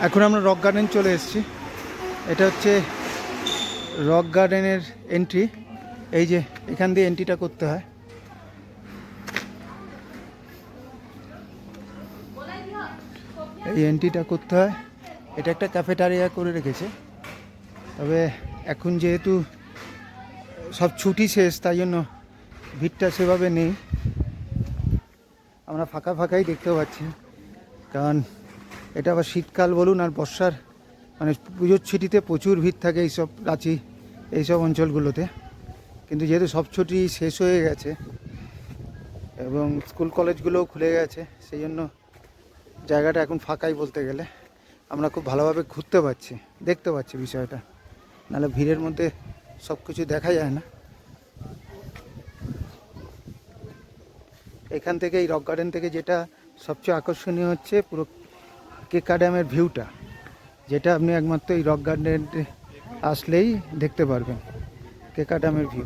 এখন আমরা rock garden চলে এসেছি। এটা হচ্ছে রক গার্ডেনের এন্ট্রি। এই যে এখান দিয়ে এন্ট্রিটা করতে হয়। এই এন্ট্রিটা করতে হয়। এটা একটা ক্যাফেটেরিয়া করে রেখেছে, তবে এখন যেহেতু সব ছুটি শেষ তাই জন্য ভিড়টা সেভাবে নেই। আমরা ফাঁকা ফাঁকাই দেখতে পাচ্ছি, কারণ এটা আবার শীতকাল বলুন আর বর্ষার মানে পুজোর ছুটিতে প্রচুর ভিড় থাকে এইসব রাঁচি এইসব অঞ্চলগুলোতে। কিন্তু যেহেতু সব ছুটি শেষ হয়ে গেছে এবং স্কুল কলেজগুলোও খুলে গেছে, সেই জন্য জায়গাটা এখন ফাঁকাই বলতে গেলে। আমরা খুব ভালোভাবে ঘুরতে পারছি, দেখতে পাচ্ছি বিষয়টা, নাহলে ভিড়ের মধ্যে সব কিছু দেখা যায় না। এখান থেকে এই রক গার্ডেন থেকে যেটা সবচেয়ে আকর্ষণীয় হচ্ছে পুরো কেকা ড্যামের ভিউটা, যেটা আপনি একমাত্র এই রক গার্ডেনে আসলেই দেখতে পারবেন, কেকা ড্যামের ভিউ।